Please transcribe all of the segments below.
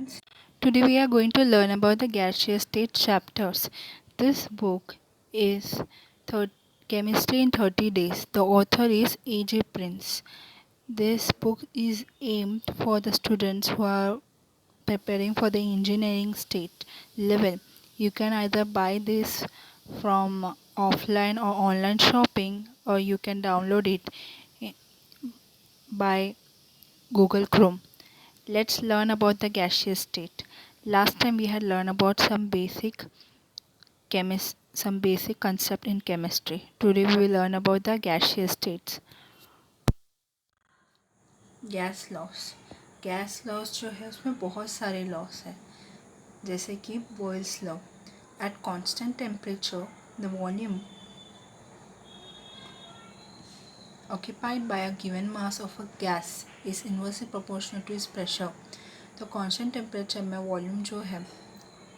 students. Today we are going to learn about the gaseous state chapters. This book is Chemistry in 30 Days. The author is A.J. Prince. This book is aimed for the students who are preparing for the engineering state level. You can either buy this from offline or online shopping, or you can download it by Google Chrome. Let's learn about the gaseous state. Last time we had learned about some basic concept in chemistry. Today we will learn about the gaseous states. Gas laws जो है उसमें बहुत सारे loss हैं, जैसे कि Boyle's law. Eight constant temperature the volume occupied by a given mass of a gas is inversely proportional to its pressure. तो constant temperature में वॉल्यूम जो है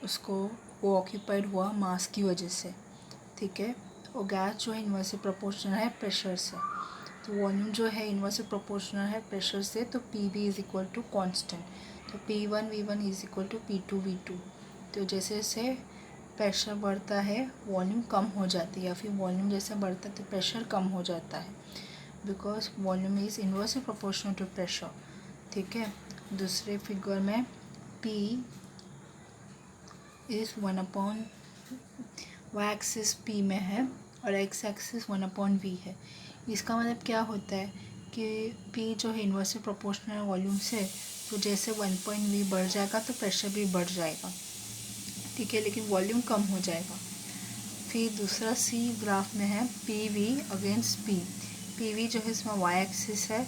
उसको वो ऑक्यूपाइड हुआ मास की वजह से, ठीक है. और गैस जो है इन्वर्सली प्रोपोर्शनल है प्रेशर से. तो वॉल्यूम जो है इन्वर्सली प्रोपोर्शनल है प्रेशर से, तो P V is equal to constant. तो P one V one is equal to P two V two. तो जैसे जैसे प्रेशर बढ़ता है वॉल्यूम कम हो जाती है, या फिर वॉल्यूम जैसे बढ़ता है तो प्रेशर कम हो जाता है, because volume is inversely proportional to pressure, ठीक है. दूसरे फिगर में P is 1/, Y axis P में है और एक्स एक्सिस 1/V है. इसका मतलब क्या होता है कि P जो है इन्वर्सली प्रोपोर्शनल वॉल्यूम से, तो जैसे 1.V बढ़ जाएगा तो प्रेशर भी बढ़ जाएगा, ठीक है, लेकिन वॉल्यूम कम हो जाएगा. फिर दूसरा C ग्राफ में है PV अगेंस्ट P. PV जो है इसमें वाई एक्सिस है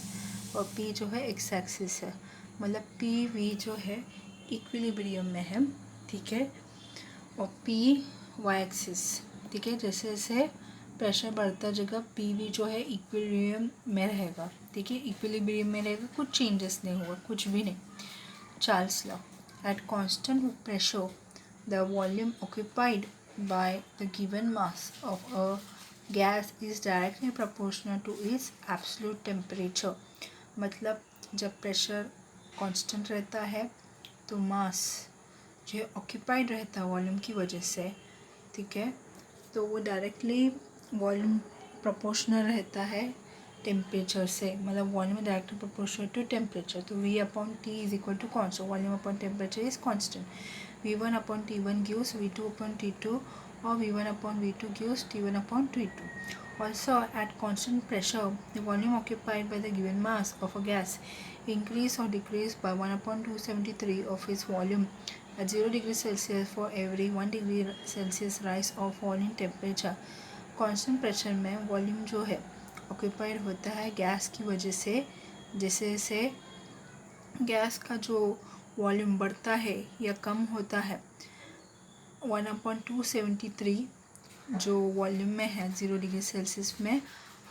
और P जो है एक्स एक्सिस है. मतलब PV जो है इक्विलिब्रियम में है, ठीक है, और P वाई एक्सिस, ठीक है. जैसे जैसे प्रेशर बढ़ता जगह PV जो है इक्विलिब्रियम में रहेगा, ठीक है, इक्विलिब्रियम में रहेगा, कुछ चेंजेस नहीं होगा, कुछ भी नहीं. Charles law. At constant pressure the volume occupied by the given mass of a gas is directly proportional to its absolute temperature. मतलब जब प्रेशर कांस्टेंट रहता है तो मास जो है ऑक्यूपाइड रहता है वॉल्यूम की वजह से, ठीक है, तो वो डायरेक्टली वॉल्यूम प्रोपोर्शनल रहता है टेम्परेचर से. मतलब volume directly proportional to temperature. तो V upon T is equal to constant. Volume upon temperature is constant. V1 upon T1 gives V2 upon T2, or V1 upon V2 gives T1 upon T2. Also, at constant pressure, the volume occupied by the given mass of a gas increase or decrease by 1 upon 273 of its volume at 0 degree Celsius for every 1 degree Celsius rise or fall in temperature. constant pressure में volume जो है occupied होता है gas की वजह से. जैसे जैसे गैस का जो वॉल्यूम बढ़ता है या कम होता है, 1/273 जो वॉल्यूम में है 0 डिग्री सेल्सियस में,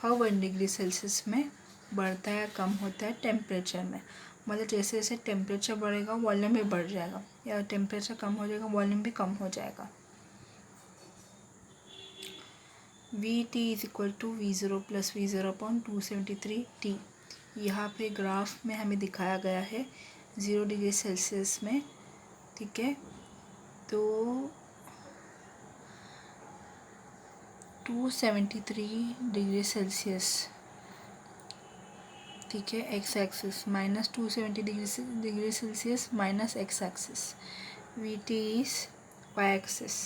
हर 1 डिग्री सेल्सियस में बढ़ता है कम होता है टेम्परेचर में. मतलब जैसे जैसे टेम्परेचर बढ़ेगा वॉल्यूम भी बढ़ जाएगा, या टेम्परेचर कम हो जाएगा वॉल्यूम भी कम हो जाएगा. VT is equal to V0 plus V0 upon 273T. यहाँ पे ग्राफ में हमें दिखाया गया है 0 डिग्री सेल्सियस में, ठीक है, तो 273 डिग्री सेल्सियस, ठीक है, X axis minus 270 degree Celsius minus X axis. VT is Y axis.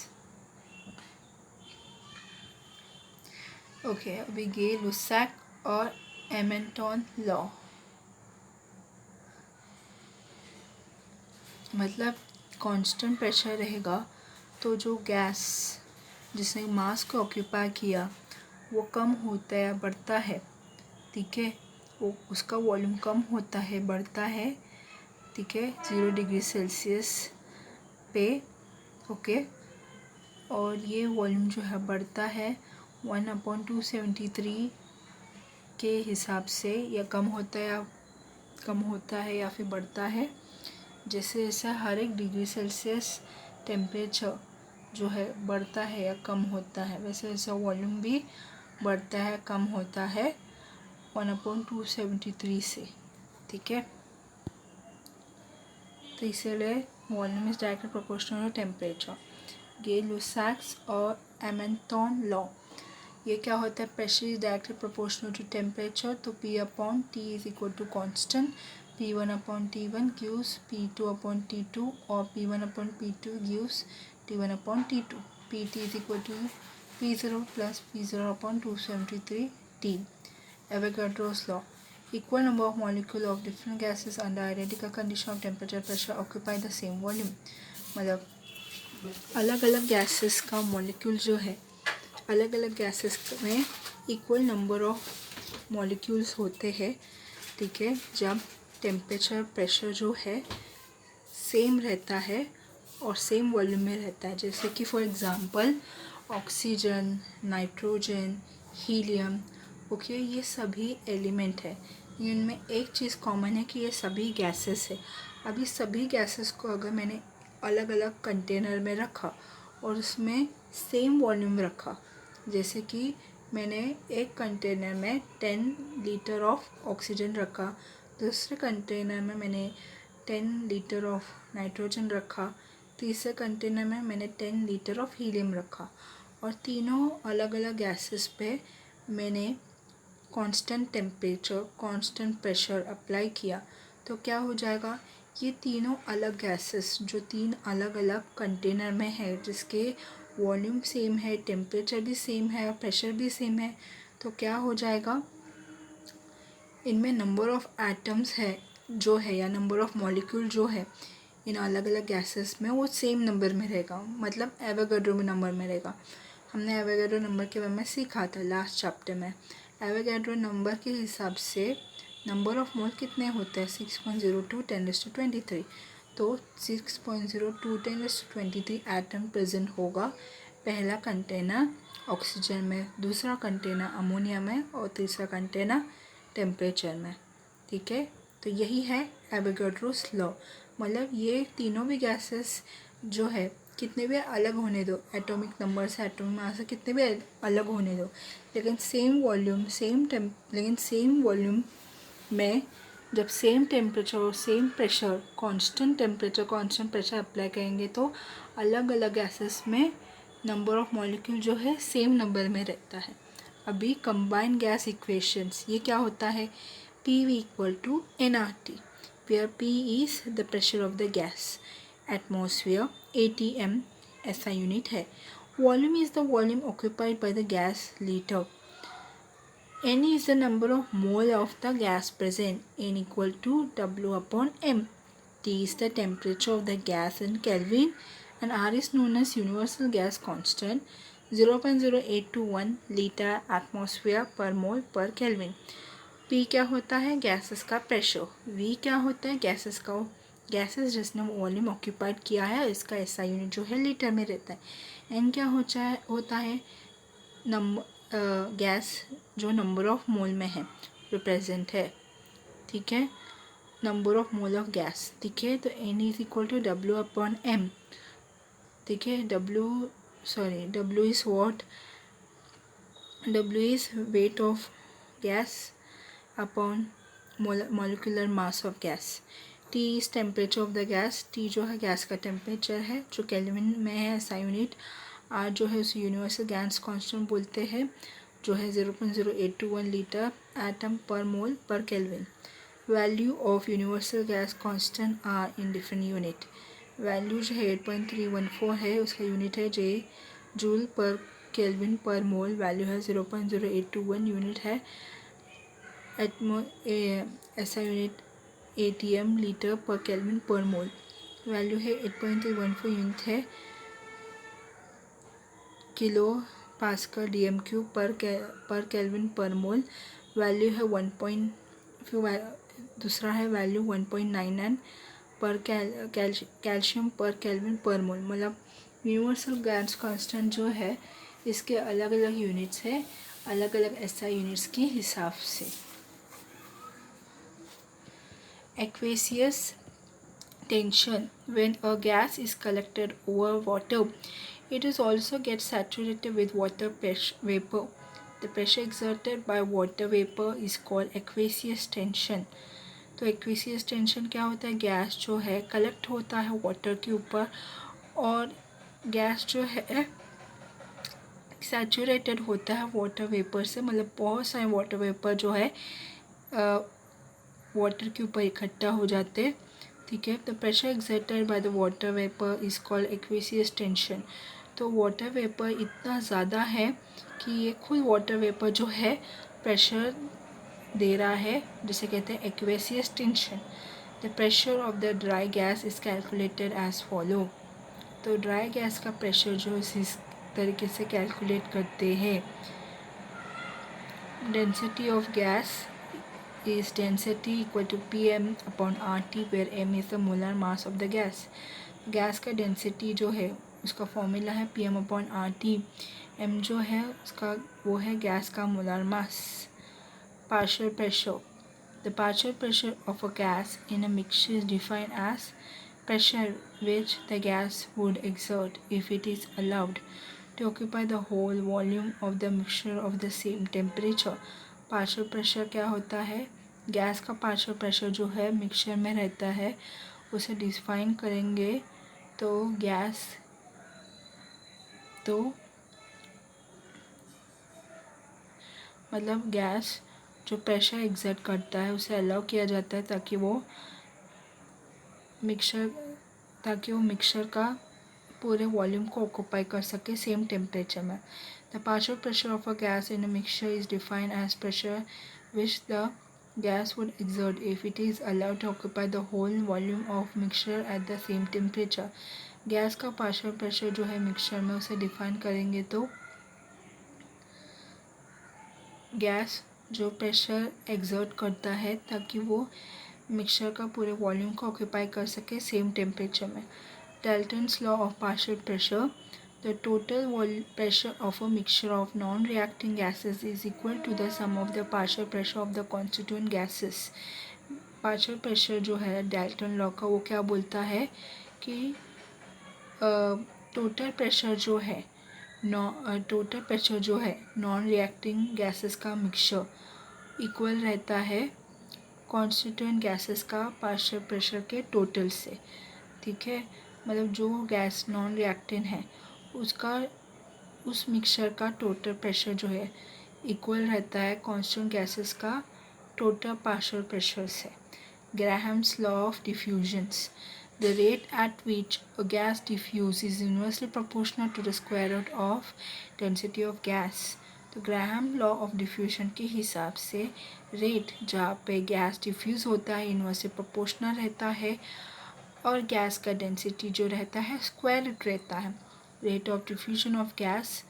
Okay, अभी गे लुसैक और एमेंटॉन लॉ. मतलब कांस्टेंट प्रेशर रहेगा तो जो गैस जिसने मास को ऑक्यूपाई किया वो कम होता है बढ़ता है, ठीक है, वो उसका वॉल्यूम कम होता है बढ़ता है, ठीक है, 0 डिग्री सेल्सियस पे, ओके. और ये वॉल्यूम जो है बढ़ता है 1/273 के हिसाब से, या कम होता है या फिर बढ़ता है जैसे जैसे हर 1 डिग्री सेल्सियस टेम्परेचर जो है बढ़ता है या कम होता है, वैसे वैसे वॉल्यूम भी बढ़ता है कम होता है 1/273 से, ठीक है. तो इसीलिए volume is directly proportional to temperature. Gay Lussac's और एमेंटन लॉ, ये क्या होता है, pressure is directly proportional to temperature, तो P/T is equal to constant, P1/T1 gives P2/T2 और P1/P2 gives T1/T2. Pt is equal to P0 plus P0/273 T. Avogadro's law. Equal number of molecules of different gases under identical condition of temperature pressure occupy the same volume. मतलब अलग अलग gases का molecule जो है, अलग अलग gases में equal number of molecules होते हैं, ठीक है, जब टेम्परेचर प्रेशर जो है सेम रहता है और सेम वॉल्यूम में रहता है। जैसे कि for example oxygen, nitrogen, helium, okay, ये सभी एलिमेंट है, इनमें एक चीज़ कॉमन है कि ये सभी गैसेस है। अभी सभी गैसेस को अगर मैंने अलग अलग कंटेनर में रखा और उसमें सेम वॉल्यूम रखा, जैसे कि मैंने एक कंटेनर में 10 लीटर ऑफ ऑक्सीजन रखा, दूसरे कंटेनर में मैंने 10 लीटर ऑफ नाइट्रोजन रखा, तीसरे कंटेनर में मैंने 10 लीटर ऑफ हीलियम रखा, और तीनों अलग अलग गैसेस पे मैंने constant temperature, constant pressure apply किया, तो क्या हो जाएगा, ये तीनों अलग गैसेस जो तीन अलग अलग कंटेनर में है, जिसके वॉल्यूम सेम है, टेम्परेचर भी सेम है और प्रेशर भी सेम है, तो क्या हो जाएगा, इनमें नंबर ऑफ़ एटम्स है जो है, या नंबर ऑफ़ मॉलिक्यूल जो है इन अलग अलग गैसेस में, वो सेम नंबर में रहेगा, मतलब एवोगाड्रो में नंबर में रहेगा। हमने एवोगाड्रो नंबर के बारे में सीखा था लास्ट चैप्टर में। एवोगाड्रो नंबर के हिसाब से नंबर ऑफ़ मोल कितने होते हैं, 6.02 10⁻23, तो 6.02 10⁻23 एटम प्रेजेंट होगा पहला कंटेनर ऑक्सीजन में, दूसरा कंटेनर अमोनिया में और तीसरा कंटेनर टेम्परेचर में, ठीक है। तो यही है एवोगाड्रोस लॉ, मतलब ये तीनों भी गैसेस जो है कितने भी अलग होने दो, एटॉमिक नंबर से, एटॉमिक मास से कितने भी अलग होने दो, लेकिन सेम वॉल्यूम, सेम वॉल्यूम में जब सेम टेम्परेचर और same pressure, constant temperature constant pressure apply करेंगे, तो अलग अलग गैसेस में नंबर ऑफ़ मॉलिक्यूल जो है सेम नंबर में रहता है। अभी कंबाइंड गैस इक्वेशंस, ये क्या होता है, PV equal to nRT, where P is the pressure of the gas, atmosphere, ATM SI unit है, volume is the volume occupied by the gas liter, N is the number of mole of the gas present, N equal to W/M, T is the temperature of the gas in Kelvin, and R is known as universal gas constant, 0.0821 liter atmosphere per mole per Kelvin. P क्या होता है, gases का pressure, V क्या होता है, gases जिसने volume occupied किया है, इसका SI यूनिट जो है लीटर में रहता है। N क्या होता है गैस जो नंबर ऑफ़ मोल में है, रिप्रेजेंट है, ठीक है, number of mole of gas, ठीक है। तो N is equal to W/M, ठीक है। W is what, W is weight of gas upon molecular mass of gas. T is temperature of the gas, T जो है गैस का temperature है जो केल्विन में है, SI यूनिट। R जो है उसे यूनिवर्सल गैस कांस्टेंट बोलते हैं, जो है 0.0821 litre atom per mole per kelvin. Value of universal gas constant R in different unit, value जो है 8.314 है, उसका यूनिट है जूल पर केल्विन पर मोल, वैल्यू है 0.0821 यूनिट है, SI यूनिट ATM लीटर पर केल्विन पर मोल, वैल्यू है 8.314 यूनिट है किलो पास्कल DMQ पर केल्विन पर मोल, वैल्यू है दूसरा है वैल्यू 1.99 पर कैल्शियम पर केल्विन पर मोल। मतलब यूनिवर्सल गैस कांस्टेंट जो है इसके अलग अलग यूनिट्स है, अलग अलग SI यूनिट्स के हिसाब से। Aqueous tension, when a gas is collected over water, it is also gets saturated with water vapor. The pressure exerted by water vapor is called aqueous tension. तो एक्वेसियस टेंशन क्या होता है, gas जो है collect होता है water के ऊपर और गैस जो है सैचुरेटेड होता है वाटर वेपर से, मतलब बहुत सारे वाटर वेपर जो है वाटर के ऊपर इकट्ठा हो जाते हैं, ठीक है। The pressure exerted by the water vapour is called aqueous tension. तो वाटर वेपर इतना ज़्यादा है कि ये खुद वाटर वेपर जो है प्रेशर दे रहा है, जिसे कहते हैं aqueous tension. The pressure of the dry gas is calculated as follow. तो ड्राई गैस का प्रेशर जो इस तरीके से कैलकुलेट करते हैं। Density of gas is density equal to Pm upon RT where M is the molar mass of the gas। Gas का density जो है उसका फॉर्मूला है Pm अपॉन RT। M जो है उसका वो है गैस का molar mass. Partial pressure, the partial pressure of a gas in a mixture is defined as pressure which the gas would exert if it is allowed to occupy the whole volume of the mixture of the same temperature। Partial pressure क्या होता है, gas का partial pressure जो है mixture में रहता है उसे डिफाइन करेंगे। तो गैस तो मतलब गैस जो प्रेशर एग्जर्ट करता है उसे अलाउ किया जाता है ताकि वो मिक्सचर का पूरे वॉल्यूम को ऑक्यूपाई कर सके सेम टेम्परेचर में। The partial pressure of a gas in a mixture is defined as pressure which the gas would exert if it is allowed to occupy the whole volume of mixture at the same temperature। Gas का partial pressure जो है mixture में उसे define करेंगे तो gas जो pressure exert करता है ताकि वो मिक्सचर का पूरे वॉल्यूम को ऑक्यूपाई कर सके सेम टेम्परेचर में। Dalton's law of partial pressure, the total pressure of a mixture of non-reacting gases is equal to the sum of the partial pressure of the constituent gases। partial pressure जो है Dalton law का वो क्या बोलता है कि total pressure जो है नॉन रिएक्टिंग गैसेस का मिक्सचर इक्वल रहता है कॉन्स्टिट्यूएंट गैसेस का पार्शियल प्रेशर के टोटल से, ठीक है। मतलब जो गैस नॉन रिएक्टेंट है उस मिक्सचर का टोटल प्रेशर जो है इक्वल रहता है कांस्टेंट गैसेस का टोटल पार्शियल प्रेशर से। Graham's law of diffusions, the rate at which a gas diffuse is inversely proportional to the square root of density of gas. तो Graham law of diffusion के हिसाब से rate जहाँ पे gas diffuse होता है inversely proportional रहता है और गैस का डेंसिटी जो रहता है स्क्वायर रूट रहता है। Rate of diffusion of gas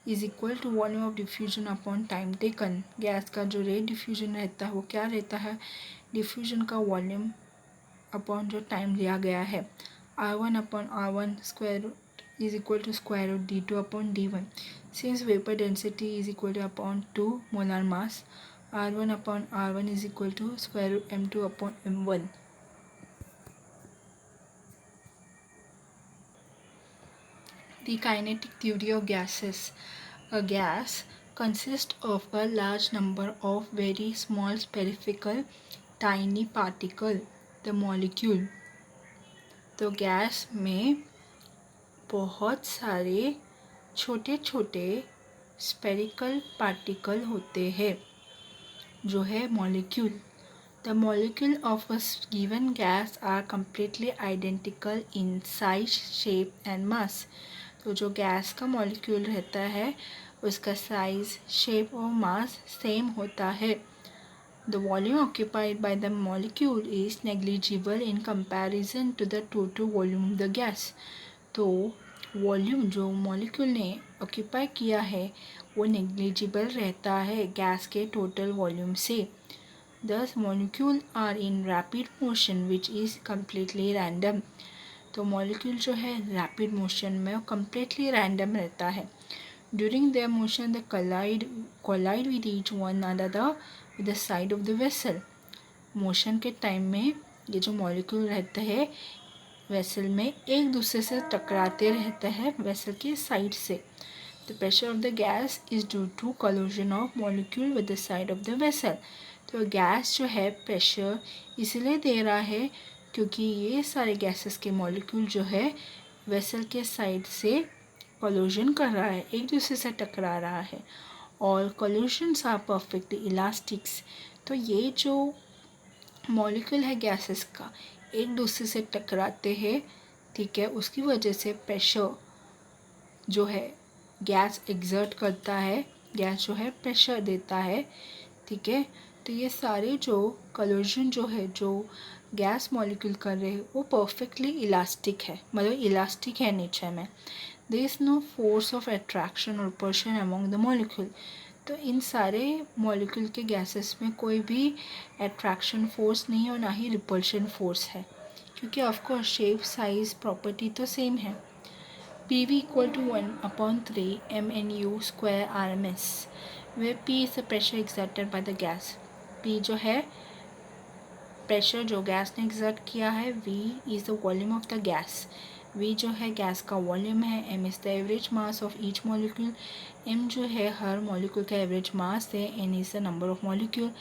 is equal to volume of diffusion upon time taken. Gas का जो रेट डिफ्यूजन रहता है वो क्या रहता है, डिफ्यूजन का वॉल्यूम अपॉन जो टाइम लिया गया है। R1 upon R1 square root is equal to square root D2 upon D1। Since vapour density is equal to upon 2 molar mass, R1 upon R1 is equal to square root M2 upon M1। The kinetic theory of gases. A gas consists of a large number of very small spherical tiny particle, the molecule। तो gas में बहुत सारे छोटे छोटे spherical particle होते हैं जो है molecule. The molecule of a given gas are completely identical in size, shape and mass। तो जो गैस का मॉलिक्यूल रहता है उसका साइज़, शेप और मास सेम होता है। The volume occupied by the molecule is negligible in comparison to the total volume of the gas. तो वॉल्यूम जो मॉलिक्यूल ने ऑक्यूपाई किया है वो नेग्लिजिबल रहता है गैस के टोटल वॉल्यूम से। Thus molecule are in rapid motion which is completely random। तो मॉलिक्यूल जो है रैपिड मोशन में वो कम्प्लीटली रैंडम रहता है। During their motion the collide with each one another with the side of the vessel. Motion के time में ये जो मॉलिक्यूल रहते हैं वेसल में एक दूसरे से टकराते रहते हैं वेसल के साइड से। The pressure of the gas is due to collision of molecule with the side of the vessel। तो गैस जो है प्रेशर इसलिए दे रहा है क्योंकि ये सारे गैसेस के मॉलिक्यूल जो है वेसल के साइड से कोलिजन कर रहा है, एक दूसरे से टकरा रहा है। और कोलिजन्स आर परफेक्टली इलास्टिक्स। तो ये जो मॉलिक्यूल है गैसेस का एक दूसरे से टकराते हैं, ठीक है, उसकी वजह से प्रेशर जो है गैस एग्जर्ट करता है, गैस जो है प्रेशर देता है, ठीक है। तो ये सारे जो कोलिजन जो है जो गैस मॉलिक्यूल कर रहे हैं वो परफेक्टली इलास्टिक है, मतलब इलास्टिक है नेचर में। There is no force of attraction और रिपल्शन अमॉन्ग द मॉलिक्यूल। तो इन सारे मॉलिक्यूल के गैसेस में कोई भी अट्रैक्शन फोर्स नहीं है और ना ही रिपल्शन फोर्स है, क्योंकि ऑफकोर्स शेप साइज प्रॉपर्टी तो सेम है। PV equal to 1/3 mnu square RMS, where P is the pressure exerted by the gas. P जो है प्रेशर जो गैस ने एक्सर्ट किया है, V is the volume of the gas. V जो है गैस का वॉल्यूम है, M is the average mass of each molecule. M जो है हर मॉलिक्यूल का एवरेज मास है, N is the number of molecule.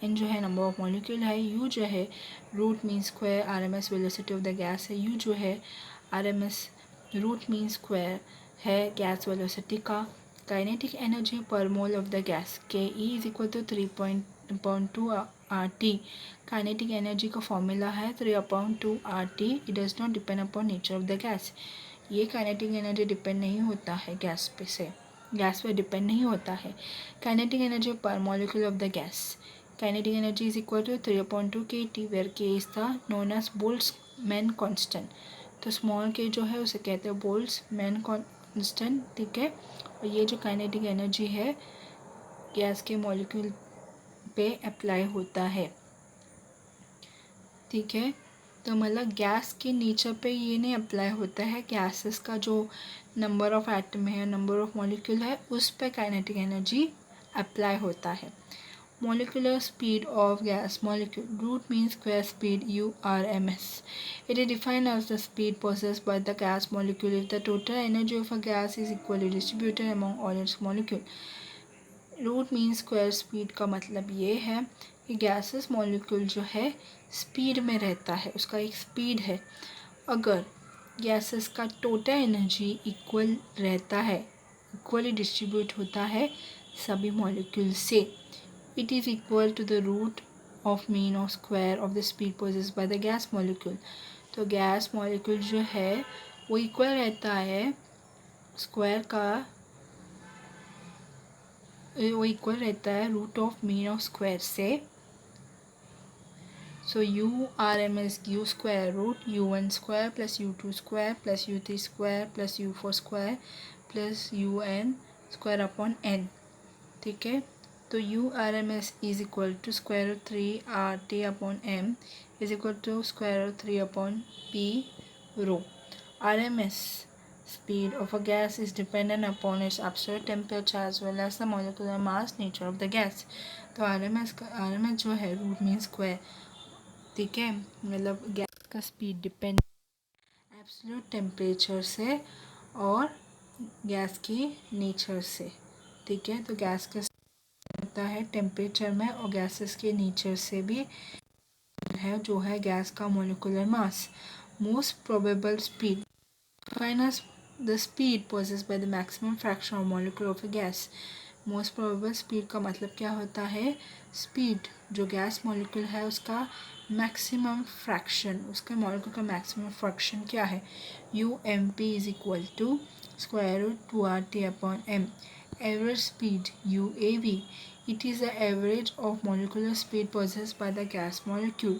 N जो है नंबर ऑफ मॉलिक्यूल है, U जो है root mean square RMS velocity of the gas है, U जो है RMS रूट मीन स्क्वायर है गैस वेलोसिटी का। Kinetic energy per mole of the gas K E is equal to 3.2 RT। Kinetic energy का formula है 3/2 RT। It does not depend upon nature of the gas. ये kinetic energy depend नहीं होता है gas पे depend नहीं होता है। Kinetic energy per molecule of the gas, kinetic energy is equal to 3/2 KT, where K is the known as Boltzmann constant. तो small k जो है उसे कहते हैं बोल्ट्जमैन कांस्टेंट, ठीक है। और ये जो काइनेटिक एनर्जी है गैस के मॉलिक्यूल पे अप्लाई होता है, ठीक है। तो मतलब गैस के नेचर पे ये नहीं अप्लाई होता है, गैसेस का जो नंबर ऑफ एटम है, नंबर ऑफ मॉलिक्यूल है, उस पे काइनेटिक एनर्जी अप्लाई होता है। Molecular speed of gas molecule, root mean square speed URMS. It is defined as the speed possessed by the gas molecule if the total energy of a gas is equally distributed among all its molecule. Root mean square speed का मतलब ये है कि gases molecule जो है speed में रहता है, उसका एक स्पीड है। अगर गैसेस का टोटल एनर्जी इक्वल रहता है, इक्वली डिस्ट्रीब्यूट होता है सभी मॉलिक्यूल से, it is equal to the root of mean or square of the speed possessed by the gas molecule. तो गैस मॉलिक्यूल जो है वो इक्वल रहता है स्क्वायर का, वो इक्वल रहता है root of mean of square से। So URMS U square root U1 square plus U2 square plus U3 square plus U4 square plus UN square upon N, ठीक है। तो URMS is equal to square root 3 RT upon M is equal to square root 3 upon P rho. RMS speed of a gas is dependent upon its absolute temperature as well as the molecular mass nature of the gas. तो RMS जो है root mean square, ठीक है, मतलब gas का speed depend absolute temperature से और gas के नेचर से, ठीक है। तो गैस का होता है टेम्परेचर में और गैसेस के नेचर से भी है, जो है गैस का molecular mass. Most probable speed fineness the speed possessed by the maximum fraction of molecule of a gas. Most probable speed का मतलब क्या होता है, स्पीड जो गैस मॉलिक्यूल है उसका मैक्सिमम फ्रैक्शन, उसके मॉलिक्यूल का मैक्सिमम फ्रैक्शन क्या है, UMP is equal to square root 2RT upon M। Average speed UAV, it is the average of molecular speed possessed by the gas molecule.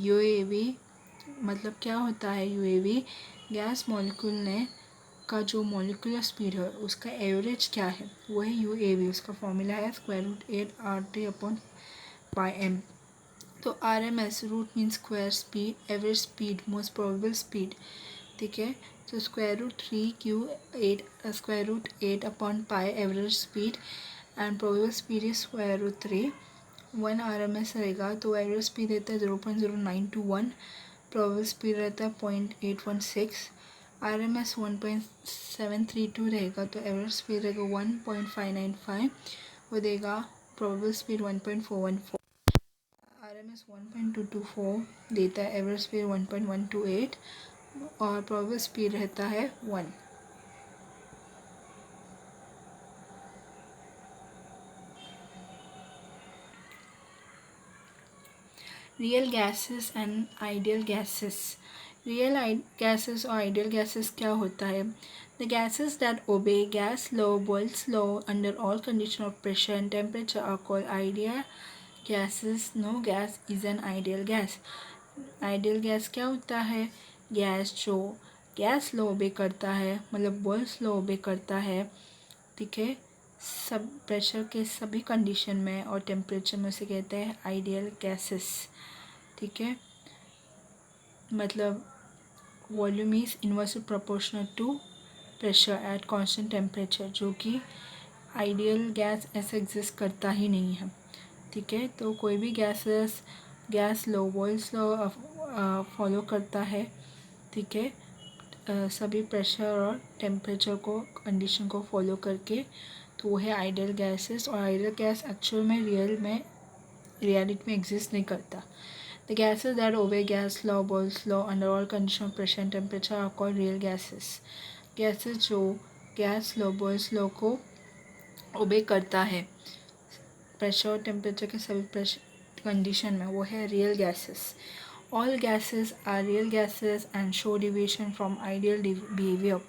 UAV मतलब क्या होता है, UAV गैस मॉलिक्यूल ने का जो मॉलिकुलर स्पीड है उसका एवरेज क्या है, वो है UAV। उसका फॉर्मूला है square root 8RT upon pi M। तो RMS root mean square speed, average speed, most probable speed, ठीक है। तो square root 3Q8 square root 8 upon pi average speed and probable speed is square root 3। 1 RMS रहेगा तो average speed रहता है 0.0921, probable speed रहता है 0.816, RMS 1.732 रहेगा तो एवरेज स्पीड रहेगा 1.595, वो देगा प्रोबेबल स्पीड 1.414। RMS 1.224 देता है, एवरेज स्पीड 1.128 और प्रोबेबल स्पीड रहता है 1। Real gases and ideal gases. Real gases और आइडियल गैसेस क्या होता है? The gases that obey gas law, Boyle's law under all condition of pressure and temperature are called ideal gases. No gas is an ideal gas. Ideal gas क्या होता है? Gas जो gas law ओबे करता है, मतलब बोयल्स लॉ ओबे करता है, ठीक है, सब प्रेशर के सभी कंडीशन में और टेम्परेचर में से कहते हैं आइडियल गैसेस, ठीक है. मतलब volume is inversely proportional to pressure at constant temperature, जो कि आइडियल गैस ऐसे एग्जिस्ट करता ही नहीं है, ठीक है. तो कोई भी gas law, Boyle's law follow करता है, ठीक है, सभी प्रेशर और टेम्परेचर को कंडीशन को फॉलो करके, तो वो है आइडियल गैसेस. और आइडियल गैस एक्चुअल में रियलिटी में एग्जिस्ट नहीं करता. The gases that obey gas law, Boyle's law under all condition of pressure and temperature are called real gases. Gases जो गैस लॉ, बोयल्स लॉ को obey करता है pressure और temperature के सभी प्रेशर कंडीशन में, वो है real gases. All gases are real gases and show deviation from ideal behaviour.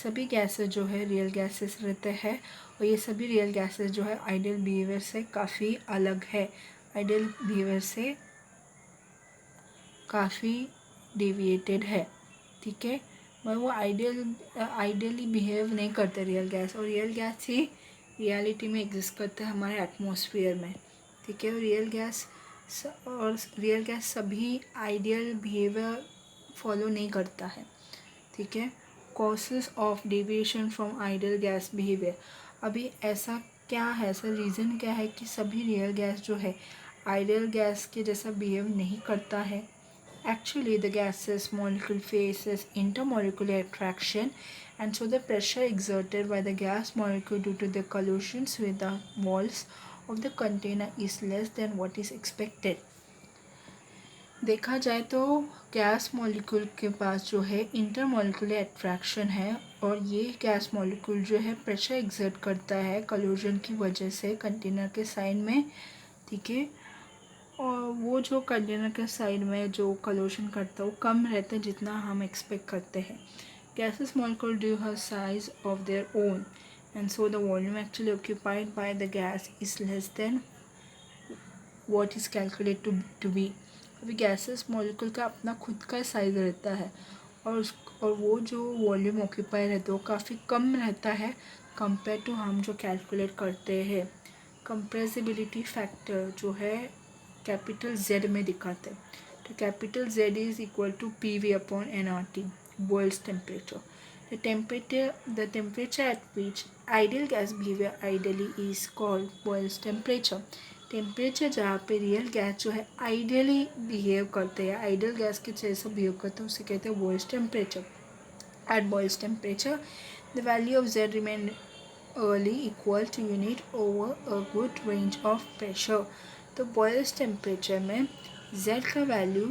सभी गैसेस जो है रियल गैसेस रहते हैं और ये सभी रियल गैसेस जो है आइडियल बिहेवियर से काफ़ी अलग है, आइडियल बिहेवियर से काफ़ी डेविएटेड है, ठीक है. मगर वो आइडियली बिहेव नहीं करते रियल गैस, और रियल गैस ही रियलिटी में एग्जिस्ट करते हैं हमारे एटमॉस्फेयर में, ठीक है. रियल गैस सभी आइडियल बिहेवियर फॉलो नहीं करता है, ठीक है. Causes of deviation from ideal gas behaviour. अभी ऐसा क्या है, ऐसा रीज़न क्या है कि सभी रियल गैस जो है आइडियल गैस के जैसा बिहेव नहीं करता है? Actually, the gaseous molecule faces intermolecular attraction, and so the pressure exerted by the gas molecule due to the collisions with the walls of the container is less than what is expected. देखा जाए तो gas molecule के पास जो है intermolecular attraction है, और ये gas molecule जो है प्रेशर एक्सर्ट करता है कल्यूजन की वजह से कंटेनर के साइड में, ठीक है. और वो जो कंटेनर के साइड में जो कल्यूशन करता है वो कम रहता है जितना हम एक्सपेक्ट करते हैं. Gases molecule do have size of their own, and so the volume actually occupied by the gas is less than what is calculated to be. अभी गैसेस मॉलिक्यूल का अपना खुद का साइज रहता है, और वो जो वॉल्यूम ऑक्यूपाई रहता है वो काफ़ी कम रहता है कंपेयर टू हम जो कैलकुलेट करते हैं. कंप्रेसिबिलिटी फैक्टर जो है कैपिटल Z में दिखाते हैं, तो capital Z is equal to PV upon nRT, Boyle's temperature. The temperature at which ideal gas behavior ideally is called Boyle's temperature. Temperature जहाँ पे रियल गैस जो है आइडियली बिहेव करते हैं, आइडियल गैस के जैसा बिहेव करते हैं, उसे कहते हैं Boyle's temperature. At Boyle's temperature the value of Z remain early equal to unit over a good range of pressure. तो बॉयल्स टेम्परेचर में Z का वैल्यू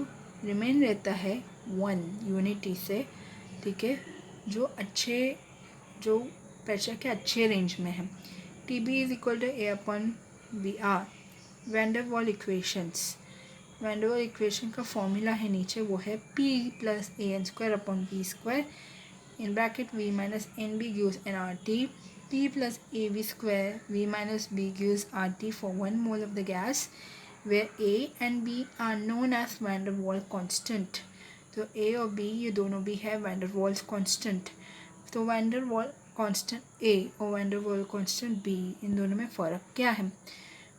रिमेन रहता है 1 यूनिटी से, ठीक है, जो प्रेशर के अच्छे रेंज में है. TB is equal to A upon BR. Van der Waals equation का फॉर्मूला है नीचे, वो है P plus AN² upon B square in bracket V minus NB gives nRT. P plus AV square V minus B gives RT for 1 mole of the gas, where A and B are known as van der Waals constant. तो A और B ये दोनों भी है van der Waals constant. तो van der Waals constant A और van der Waals constant B, इन दोनों में फ़र्क क्या है?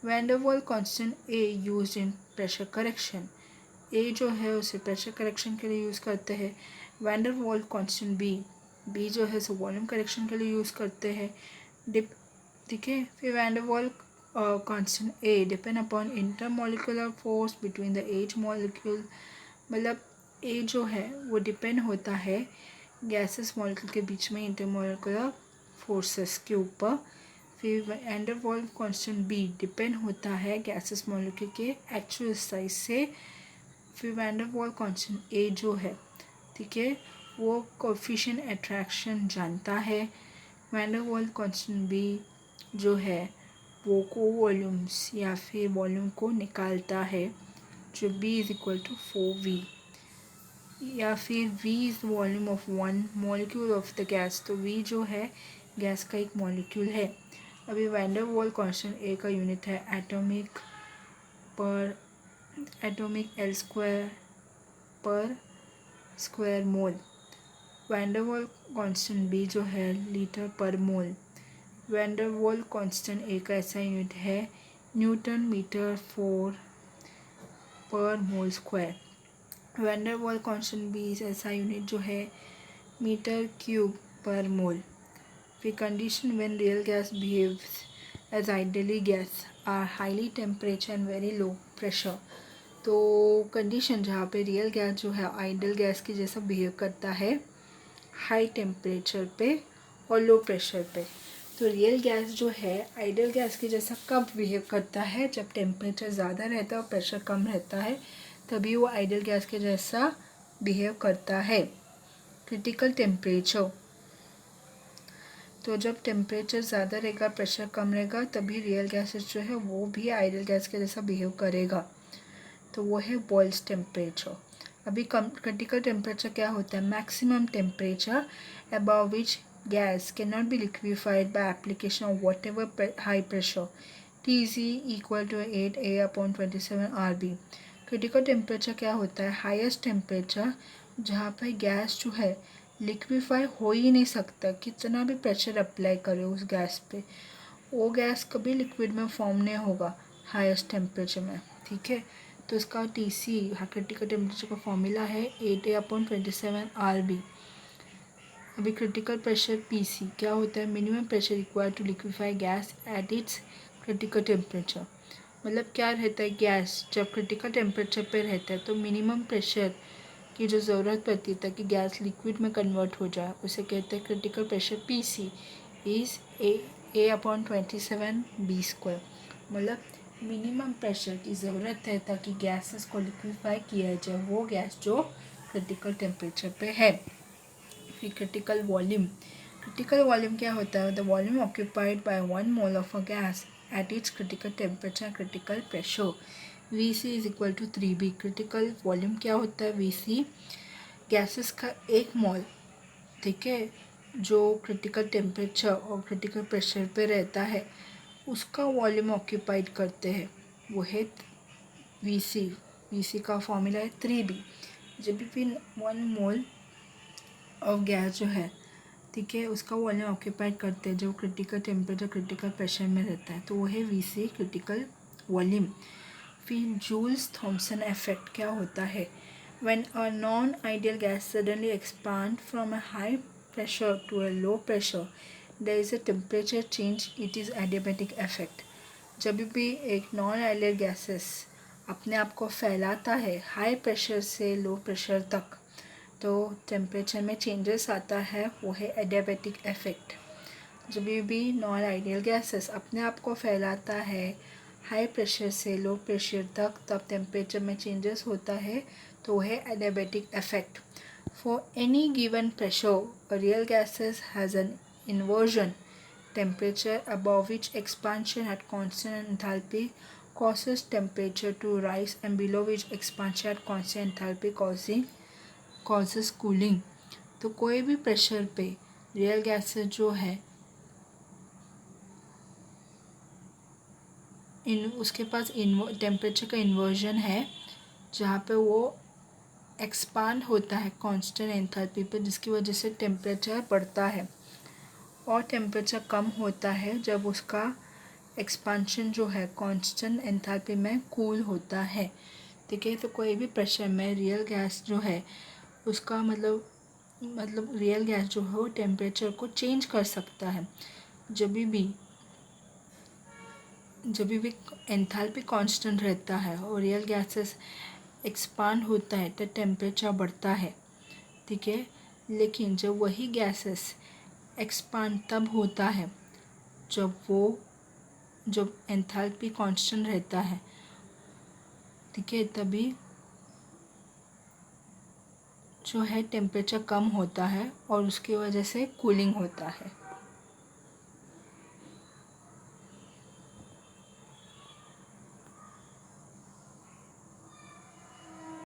van der Waals constant A used in pressure correction. A जो है उसे प्रेशर करेक्शन के लिए यूज़ करते हैं. van der Waals constant B जो है सो वॉल्यूम करेक्शन के लिए यूज़ करते हैं. ठीक है. फिर van der Waals constant A depend upon intermolecular force between the H molecule. मतलब A जो है वो डिपेंड होता है गैसेस मॉलिक्यूल के बीच में इंटरमॉलिक्यूलर फोर्सेस के ऊपर. फिर van der Waals constant B depend होता है गैसेस मॉलिक्यूल के एक्चुअल साइज से। फिर वैन डर वाल्स कांस्टेंट ए जो है, ठीक है, वो कोएफिशिएंट अट्रैक्शन जानता है। Van der Waals constant b जो है वो को वॉल्यूम्स या फिर वॉल्यूम को निकालता है, जो b is equal to 4v, या फिर v is volume of one molecule of the gas. तो v जो है गैस का एक मॉलिक्यूल है। अभी van der Waals constant a का यूनिट है atomic L per square mole. Van der Waals constant b जो है litre per mole. Van der Waals constant a का ऐसा यूनिट है newton metre per mole square. Van der Waals constant b ऐसा unit जो है metre cube per mole. फिर condition when real gas behaves as ideally gas are highly temperature and very low pressure. तो condition जहाँ पे real gas जो है ideal gas की जैसा बिहेव करता है हाई टेम्परेचर पे और लो प्रेशर पे। तो रियल गैस जो है आइडियल गैस की जैसा कब बिहेव करता है, जब टेम्परेचर ज़्यादा रहता है और प्रेशर कम रहता है, तभी वो आइडियल गैस के जैसा बिहेव करता है। क्रिटिकल टेम्परेचर, तो जब टेम्परेचर ज़्यादा रहेगा प्रेशर कम रहेगा तभी रियल गैसेस जो है वो भी आइडियल गैस के जैसा बिहेव करेगा। तो वो है बॉयल्स टेम्परेचर। अभी क्रिटिकल टेम्परेचर क्या होता है, maximum temperature above which gas cannot be liquefied by application of whatever high pressure. TC equal to 8A upon 27 RB. Critical temperature क्या होता है, हाईएस्ट टेम्परेचर जहाँ पर गैस जो है लिक्विफाई हो ही नहीं सकता, कितना भी प्रेशर अप्लाई करे उस गैस पे, वो गैस कभी लिक्विड में फॉर्म नहीं होगा हाईएस्ट टेम्परेचर में, ठीक है। तो इसका TC क्रिटिकल टेम्परेचर का फॉर्मूला है 8A अपॉन 27 RB। अभी क्रिटिकल प्रेशर PC क्या होता है, minimum pressure required to liquefy gas at its critical temperature. मतलब क्या रहता है, गैस जब क्रिटिकल टेम्परेचर पे रहता है तो मिनिमम प्रेशर की जो ज़रूरत पड़ती है ताकि गैस लिक्विड में कन्वर्ट हो जाए, उसे कहते हैं critical pressure PC is A upon 27 B²। मतलब मिनिमम प्रेशर की ज़रूरत है ताकि गैसेस को लिक्विफाई किया जाए, वो गैस जो क्रिटिकल टेम्परेचर पे है। फिर क्रिटिकल वॉल्यूम क्या होता है, the volume occupied by 1 mole of a gas at its critical temperature critical pressure. Vc is equal to 3b। Critical volume क्या होता है, Vc गैसेस का 1 मोल, ठीक है, जो क्रिटिकल टेम्परेचर और क्रिटिकल प्रेशर पे रहता है उसका वॉल्यूम ऑक्यूपाइड करते हैं, वो है Vc का फॉर्मूला है 3b। जब भी 1 मोल ऑफ गैस जो है, ठीक है, उसका वॉल्यूम ऑक्यूपाइड करते हैं जो क्रिटिकल टेम्परेचर क्रिटिकल प्रेशर में रहता है, तो वो है Vc क्रिटिकल वॉल्यूम। फिर जूल्स थॉम्सन इफेक्ट क्या होता है, when a non ideal gas suddenly expand from a high pressure to a low pressure there is a temperature change, it is adiabatic effect. जब भी एक नॉन आइडियल गैसेस अपने आप को फैलाता है हाई प्रेशर से लो प्रेशर तक, तो टेम्परेचर में चेंजेस आता है, वो है एडियाबैटिक इफेक्ट। जब भी नॉन आइडियल गैसेस अपने आप को फैलाता है हाई प्रेशर से लो प्रेशर तक, तब टेम्परेचर में चेंजेस होता है, तो वो है adiabatic effect. For any given pressure real gases has an inversion temperature above which expansion at constant enthalpy causes temperature to rise and below which expansion at constant enthalpy causes cooling। तो कोई भी pressure पे real gases जो है उसके पास temperature का inversion है जहाँ पे वो एक्सपांड होता है कांस्टेंट एंथैल्पी पे, जिसकी वजह से टेम्परेचर बढ़ता है, और टेम्परेचर कम होता है जब उसका एक्सपांशन जो है कांस्टेंट एंथैल्पी में कूल होता है, ठीक है। तो कोई भी प्रेशर में रियल गैस जो है उसका मतलब रियल गैस जो है वो टेम्परेचर को चेंज कर सकता है। जब भी एंथैल्पी कांस्टेंट रहता है और रियल गैसेस एक्सपांड होता है तो टेम्परेचर बढ़ता है, ठीक है। लेकिन जब वही गैसेस एक्सपांड तब होता है जब एंथैल्पी कांस्टेंट रहता है, ठीक है, तभी जो है टेम्परेचर कम होता है और उसकी वजह से कूलिंग होता है।